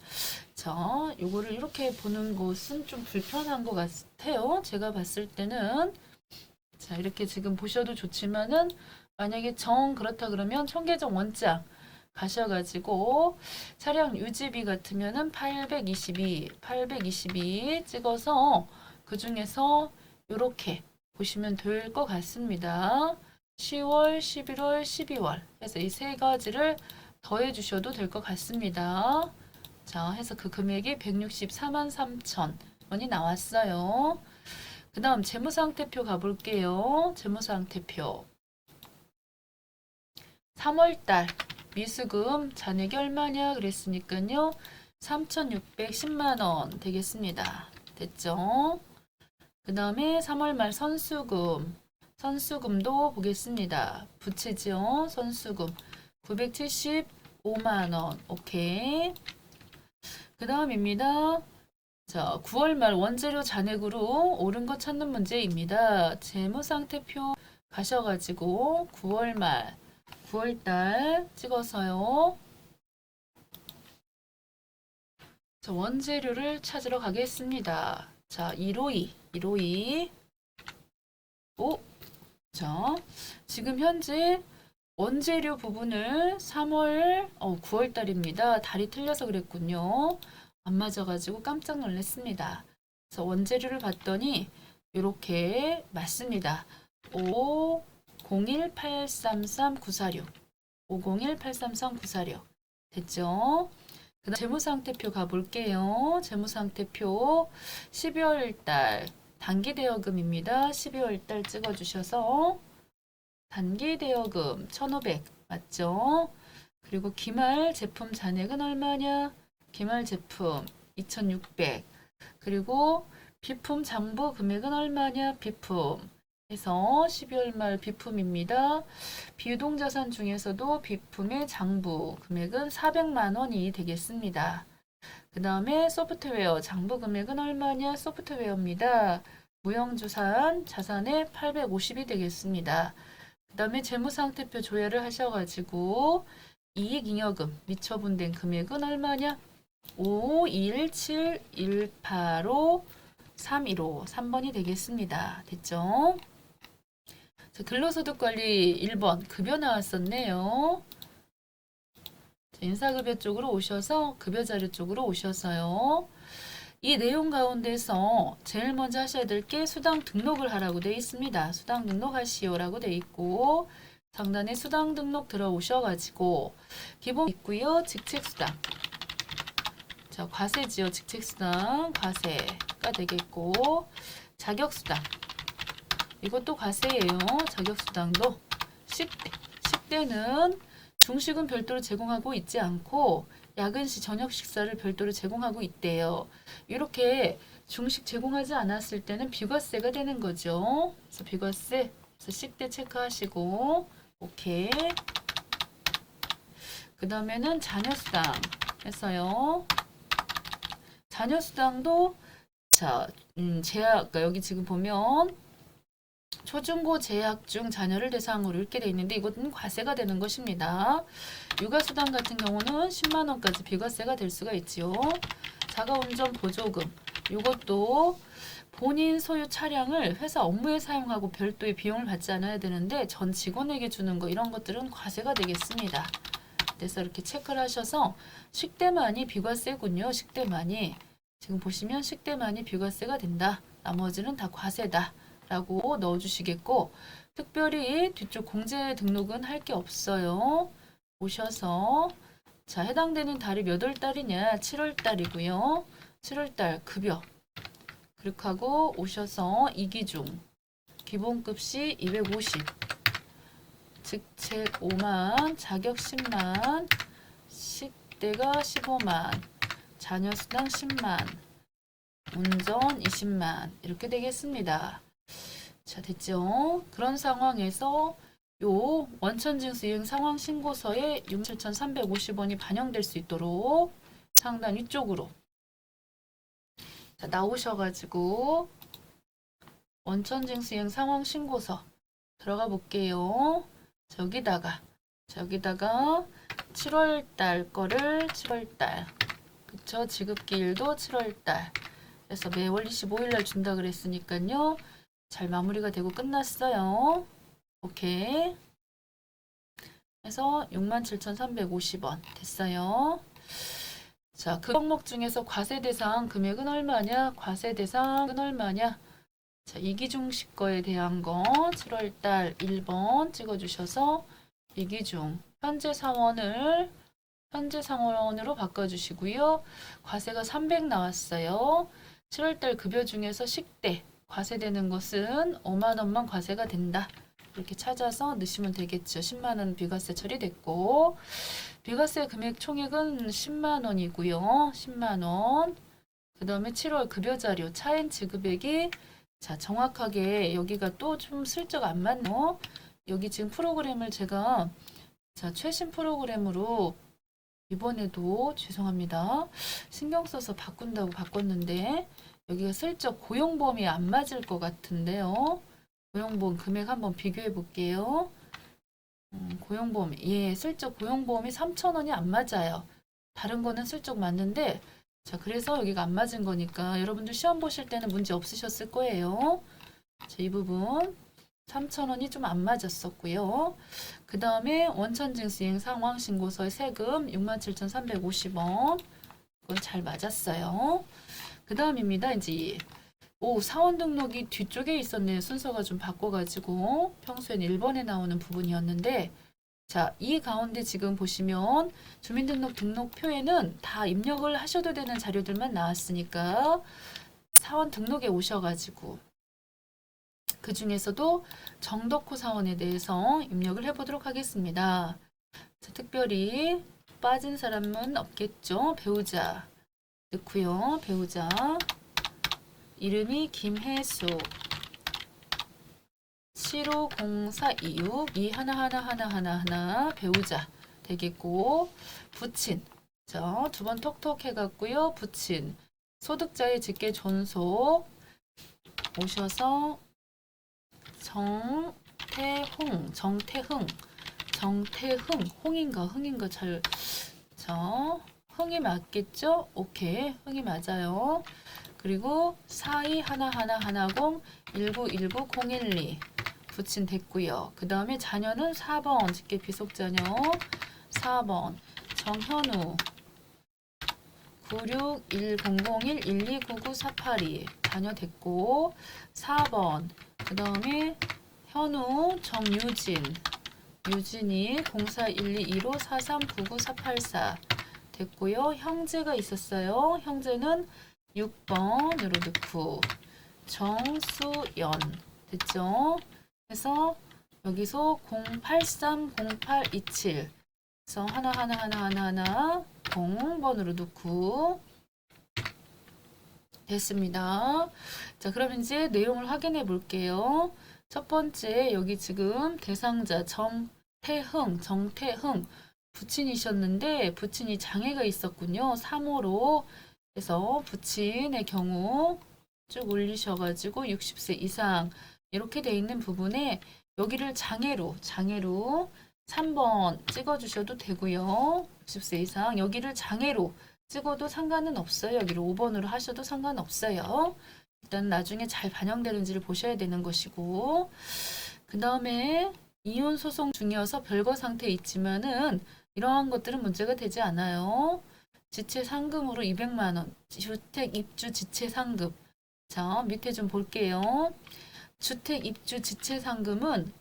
[SPEAKER 1] 자, 요거를 이렇게 보는 것은 좀 불편한 것 같아요. 제가 봤을 때는. 자, 이렇게 지금 보셔도 좋지만은 만약에 그렇다 그러면 청계정 원장 가셔가지고 차량 유지비 같으면은 822 찍어서 그 중에서 이렇게 보시면 될 것 같습니다. 10월, 11월, 12월 해서 이 세 가지를 더해 주셔도 될 것 같습니다. 자, 해서 그 금액이 164만 3천 원이 나왔어요. 그 다음 재무상태표 가볼게요. 재무상태표 3월달 미수금 잔액이 얼마냐 그랬으니까요. 3,610만 원 되겠습니다. 됐죠? 그 다음에 3월 말 선수금도 보겠습니다. 부채지요. 선수금 975만 원. 오케이. 그 다음입니다. 자, 9월 말 원재료 잔액으로 옳은 거 찾는 문제입니다. 재무상태표 가셔가지고 9월달 찍어서요. 자, 원재료를 찾으러 가겠습니다. 자, 152. 오, 자, 지금 현재 원재료 부분을 9월 달입니다. 달이 틀려서 그랬군요. 안 맞아가지고 깜짝 놀랐습니다. 그래서 원재료를 봤더니 이렇게 맞습니다. 501-833-946 501-833-946 됐죠? 그 다음 재무상태표 가볼게요. 재무상태표 12월달 단기대여금입니다. 12월달 찍어주셔서 단기대여금 1,500 맞죠? 그리고 기말 제품 잔액은 얼마냐? 기말 제품 2,600 그리고 비품 장부 금액은 얼마냐? 비품 해서 12월 말 비품입니다. 비유동자산 중에서도 비품의 장부 금액은 400만 원이 되겠습니다. 그 다음에 소프트웨어 장부 금액은 얼마냐? 소프트웨어입니다. 무형주산 자산의 850이 되겠습니다. 그 다음에 재무상태표 조회를 하셔가지고 이익잉여금 미처분된 금액은 얼마냐? 517-185-315 3번이 되겠습니다. 됐죠? 자, 근로소득관리 1번 급여 나왔었네요. 자, 인사급여 쪽으로 오셔서 급여 자료 쪽으로 오셔서요. 이 내용 가운데서 제일 먼저 하셔야 될 게 수당 등록을 하라고 되어 있습니다. 수당 등록하시오라고 되어 있고 상단에 수당 등록 들어오셔가지고 기본 있고요. 직책수당. 자, 과세지요. 직책수당 과세가 되겠고 자격수당 이것도 과세예요. 자격수당도 식대는 중식은 별도로 제공하고 있지 않고 야근시 저녁 식사를 별도로 제공하고 있대요. 이렇게 중식 제공하지 않았을 때는 비과세가 되는 거죠. 그래서 비과세 그래서 식대 체크하시고 오케이. 그 다음에는 자녀수당 했어요. 자녀수당도 자 재학 여기 지금 보면 초중고 재학 중 자녀를 대상으로 이렇게 돼 있는데 이것은 과세가 되는 것입니다. 육아수당 같은 경우는 10만 원까지 비과세가 될 수가 있지요. 자가운전 보조금 이것도 본인 소유 차량을 회사 업무에 사용하고 별도의 비용을 받지 않아야 되는데 전 직원에게 주는 거 이런 것들은 과세가 되겠습니다. 그래서 이렇게 체크를 하셔서 식대만이 비과세군요. 식대만이 지금 보시면 식대만이 비과세가 된다. 나머지는 다 과세다. 라고 넣어주시겠고 특별히 뒤쪽 공제 등록은 할 게 없어요. 오셔서 자 해당되는 달이 몇 월 달이냐 7월 달이고요. 7월 달 급여 그렇게 하고 오셔서 이기중 기본급시 250 직책 5만, 자격 10만, 식대가 15만, 자녀수당 10만, 운전 20만 이렇게 되겠습니다. 자, 됐죠? 그런 상황에서 요 원천징수 이행 상황 신고서에 67,350원이 반영될 수 있도록 상단 위쪽으로 자, 나오셔가지고 원천징수 이행 상황 신고서 들어가 볼게요. 여기다가 7월달 거를 7월달 그쵸? 지급기일도 7월달 그래서 매월 25일날 준다 그랬으니까요. 잘 마무리가 되고 끝났어요. 오케이. 그래서 67,350원 됐어요. 자, 그項目중에서 과세대상 금액은 얼마냐? 과세대상은 얼마냐? 자, 이기중식 거에 대한 거 7월달 1번 찍어주셔서 이기중 현재 상원으로 바꿔주시고요. 과세가 300 나왔어요. 7월달 급여 중에서 식대 과세되는 것은 5만 원만 과세가 된다. 이렇게 찾아서 넣으시면 되겠죠. 10만 원 비과세 처리됐고 비과세 금액 총액은 10만 원이고요. 10만 원. 그 다음에 7월 급여 자료 차인 지급액이 자 정확하게 여기가 또 좀 슬쩍 안 맞네요. 여기 지금 프로그램을 제가 자 최신 프로그램으로 이번에도 죄송합니다. 신경 써서 바꾼다고 바꿨는데 여기가 슬쩍 고용보험이 안 맞을 것 같은데요. 고용보험 금액 한번 비교해 볼게요. 고용보험 예 슬쩍 고용보험이 3,000원이 안 맞아요. 다른 거는 슬쩍 맞는데 자 그래서 여기가 안 맞은 거니까 여러분들 시험 보실 때는 문제 없으셨을 거예요. 자, 이 부분 3,000원이 좀 안 맞았었고요. 그 다음에 원천징수 이행 상황 신고서의 세금 67,350원 그건 잘 맞았어요. 그 다음입니다. 이제 사원 등록이 뒤쪽에 있었네요. 순서가 좀 바꿔가지고 평소엔 1번에 나오는 부분이었는데 자, 이 가운데 지금 보시면 주민등록 등록표에는 다 입력을 하셔도 되는 자료들만 나왔으니까 사원 등록에 오셔가지고 그 중에서도 정덕호 사원에 대해서 입력을 해보도록 하겠습니다. 자, 특별히 빠진 사람은 없겠죠. 배우자 넣고요. 배우자 이름이 김혜수 750426 이 하나 배우자 되겠고 부친 자, 두 번 톡톡 해갖고요. 부친 소득자의 직계 존속 오셔서 정태흥 홍인가 흥인가 잘 흥이 맞겠죠? 오케이 흥이 맞아요. 그리고 42111019190112 부친 됐고요. 그 다음에 자녀는 4번 직계 비속자녀 4번 정현우 961001129948 자녀 됐고 4번 그 다음에 현우 유진이 041215439944 됐고요. 형제가 있었어요. 형제는 6번으로 넣고 정수연 됐죠? 그래서 여기서 0830827 그래서 하나 0번으로 넣고 됐습니다. 자, 그럼 이제 내용을 확인해 볼게요. 첫 번째 여기 지금 대상자 정태흥 부친이셨는데 부친이 장애가 있었군요. 3호로 그래서 부친의 경우 쭉 올리셔가지고 60세 이상 이렇게 돼 있는 부분에 여기를 장애로 3번 찍어주셔도 되고요. 60세 이상 여기를 장애로 찍어도 상관은 없어요. 여기를 5번으로 하셔도 상관없어요. 일단 나중에 잘 반영되는지를 보셔야 되는 것이고 그 다음에 이혼 소송 중이어서 별거 상태에 있지만은 이러한 것들은 문제가 되지 않아요. 지체 상금으로 200만 원 주택 입주 지체 상금 자 밑에 좀 볼게요. 주택 입주 지체 상금은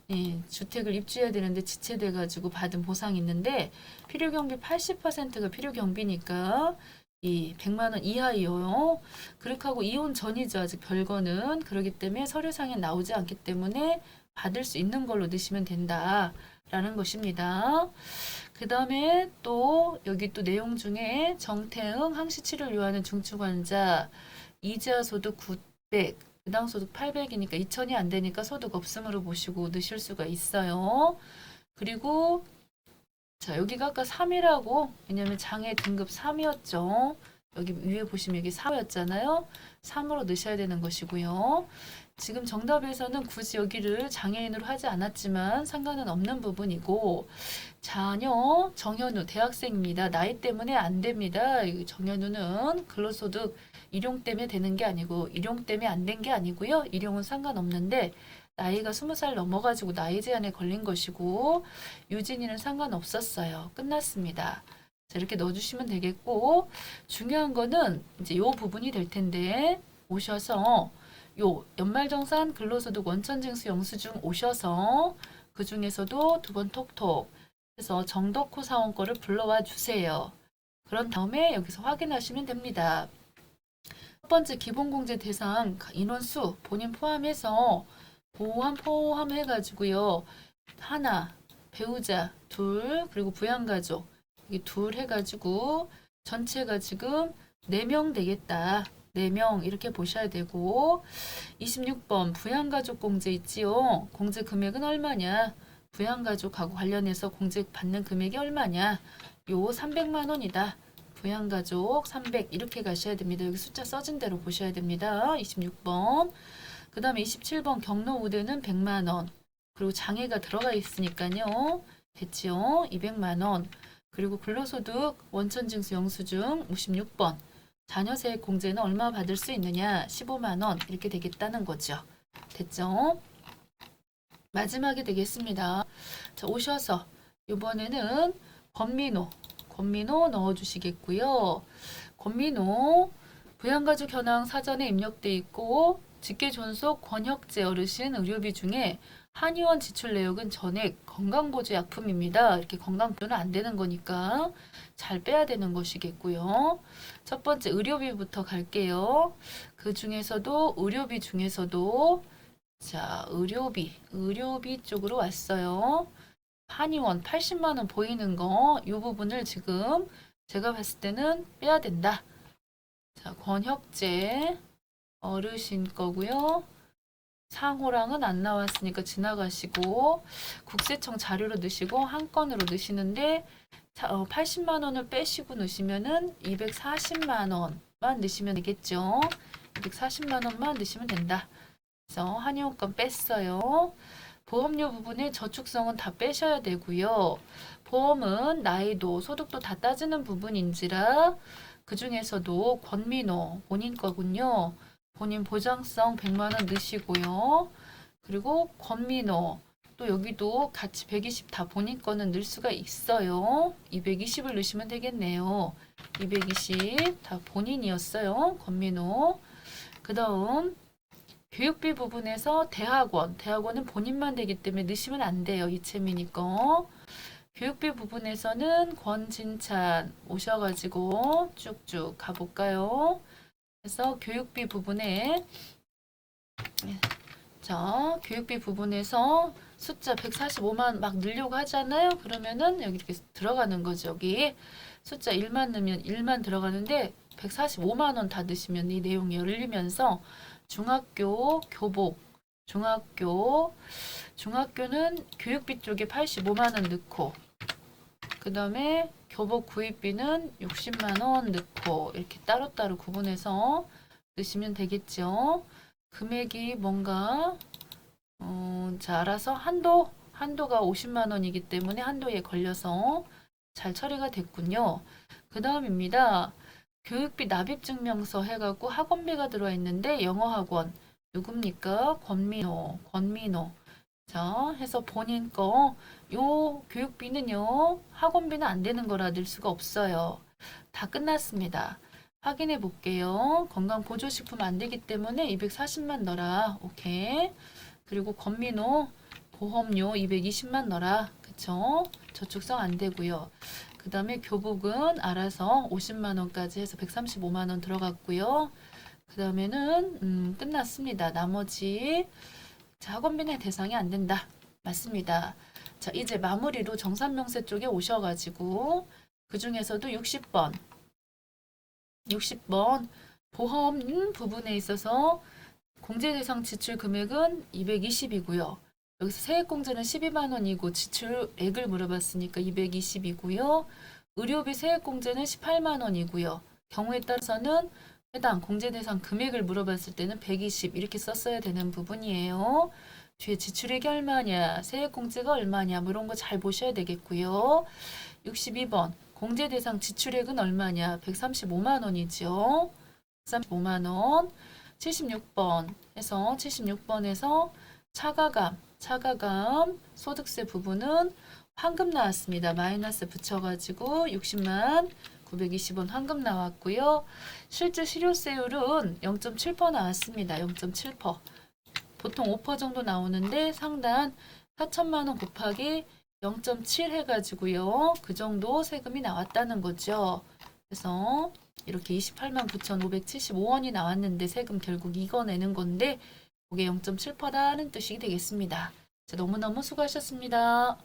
[SPEAKER 1] 주택을 입주해야 되는데 지체돼 가지고 받은 보상이 있는데 필요경비 80%가 필요경비니까 이 100만 원 이하이요. 그렇게 하고 이혼 전이죠. 아직 별거는 그렇기 때문에 서류상에 나오지 않기 때문에 받을 수 있는 걸로 넣으시면 된다. 라는 것입니다. 그 다음에 또 여기 또 내용 중에 정태응 항시치료를 요하는 중증 환자 이자 소득 900, 부당 소득 800이니까 2,000이 안 되니까 소득 없음으로 보시고 넣으실 수가 있어요. 그리고 자, 여기가 아까 3이라고, 왜냐면 장애 등급 3이었죠. 여기 위에 보시면 여기 4였잖아요. 3으로 넣으셔야 되는 것이고요. 지금 정답에서는 굳이 여기를 장애인으로 하지 않았지만 상관은 없는 부분이고, 자녀 정현우 대학생입니다. 나이 때문에 안 됩니다. 이 정현우는 근로소득 일용 때문에 되는 게 아니고 일용 때문에 안 된 게 아니고요. 일용은 상관없는데 나이가 20살 넘어가지고 나이 제한에 걸린 것이고 유진이는 상관없었어요. 끝났습니다. 자, 이렇게 넣어주시면 되겠고 중요한 거는 이제 요 부분이 될 텐데 오셔서 요 연말정산 근로소득 원천징수 영수증 오셔서 그 중에서도 두 번 톡톡 해서 정덕호 사원 거를 불러와 주세요. 그런 다음에 여기서 확인하시면 됩니다. 첫 번째 기본공제 대상 인원수 본인 포함해서 보험 포함해가지고요. 하나, 배우자, 둘, 그리고 부양가족 이 둘 해가지고 전체가 지금 4명 되겠다. 4명 이렇게 보셔야 되고 26번 부양가족 공제 있지요. 공제 금액은 얼마냐? 부양가족하고 관련해서 공제 받는 금액이 얼마냐? 요 300만 원이다. 부양가족 300 이렇게 가셔야 됩니다. 여기 숫자 써진 대로 보셔야 됩니다. 26번. 그 다음에 27번 경로 우대는 100만 원. 그리고 장애가 들어가 있으니까요. 됐지요? 200만 원. 그리고 근로소득 원천징수 영수증 56번. 자녀세액 공제는 얼마 받을 수 있느냐? 15만 원 이렇게 되겠다는 거죠. 됐죠? 마지막에 되겠습니다. 자, 오셔서 이번에는 권민호 넣어주시겠고요. 권민호 부양가족 현황 사전에 입력돼 있고 직계존속 권혁재 어르신 의료비 중에 한의원 지출 내역은 전액 건강보조약품입니다. 이렇게 건강보조는 안 되는 거니까 잘 빼야 되는 것이겠고요. 첫 번째 의료비부터 갈게요. 그 중에서도 의료비 중에서도 자, 의료비 쪽으로 왔어요. 한의원 80만 원 보이는 거, 이 부분을 지금 제가 봤을 때는 빼야 된다. 자, 권혁재 어르신 거고요. 상호랑은 안 나왔으니까 지나가시고 국세청 자료로 넣으시고 한 건으로 넣으시는데 80만 원을 빼시고 넣으시면은 240만 원만 넣으시면 되겠죠. 240만 원만 넣으시면 된다. 그래서 한의원권 뺐어요. 보험료 부분에 저축성은 다 빼셔야 되고요. 보험은 나이도 소득도 다 따지는 부분인지라 그 중에서도 권민호 본인 거군요. 본인 보장성 100만 원 넣으시고요. 그리고 권민호 또 여기도 같이 120 다 본인 거는 넣을 수가 있어요. 220을 넣으시면 되겠네요. 220 다 본인이었어요. 권민호. 그 다음 교육비 부분에서 대학원은 본인만 되기 때문에 넣으시면 안 돼요. 이채민이 거. 교육비 부분에서는 권진찬 오셔가지고 쭉쭉 가볼까요? 그래서 교육비 부분에 자, 교육비 부분에서 숫자 145만 막 넣으려고 하잖아요. 그러면은 여기 이렇게 들어가는 거죠. 여기 숫자 1만 넣으면 1만 들어가는데 145만 원 다 넣으시면 이 내용이 열리면서 중학교 교복 중학교는 교육비 쪽에 85만 원 넣고 그 다음에 교복 구입비는 60만 원 넣고 이렇게 따로따로 구분해서 넣으시면 되겠죠. 금액이 뭔가 자, 알아서 한도가 50만 원이기 때문에 한도에 걸려서 잘 처리가 됐군요. 그 다음입니다. 교육비 납입증명서 해갖고 학원비가 들어와 있는데 영어학원 누굽니까? 권민호 자, 해서 본인 거 요 교육비는요 학원비는 안 되는 거라 낼 수가 없어요. 다 끝났습니다. 확인해 볼게요. 건강보조식품 안 되기 때문에 240만 넣어라. 오케이. 그리고 권민호 보험료 220만 넣어라. 그쵸? 저축성 안 되고요. 그 다음에 교복은 알아서 50만 원까지 해서 135만 원 들어갔고요. 그 다음에는 끝났습니다. 나머지 자, 학원비는 대상이 안 된다. 맞습니다. 자, 이제 마무리로 정산명세 쪽에 오셔가지고 그 중에서도 60번 보험 부분에 있어서 공제대상 지출 금액은 220이고요. 여기서 세액공제는 12만 원이고 지출액을 물어봤으니까 220이고요. 의료비 세액공제는 18만 원이고요. 경우에 따라서는 해당 공제대상 금액을 물어봤을 때는 120 이렇게 썼어야 되는 부분이에요. 뒤에 지출액이 얼마냐, 세액공제가 얼마냐 뭐 이런 거 잘 보셔야 되겠고요. 62번 공제대상 지출액은 얼마냐, 135만 원이죠. 135만 원. 76번 해서 76번에서 차가감 소득세 부분은 환급 나왔습니다. 마이너스 붙여가지고 60만 920원 환급 나왔고요. 실제 실효세율은 0.7% 나왔습니다. 0.7%. 보통 5% 정도 나오는데 상단 4천만 원 곱하기 0.7 해가지고요. 그 정도 세금이 나왔다는 거죠. 그래서 이렇게 28만 9,575원이 나왔는데 세금 결국 이거 내는 건데 그게 0.7%라는 뜻이 되겠습니다. 자, 너무너무 수고하셨습니다.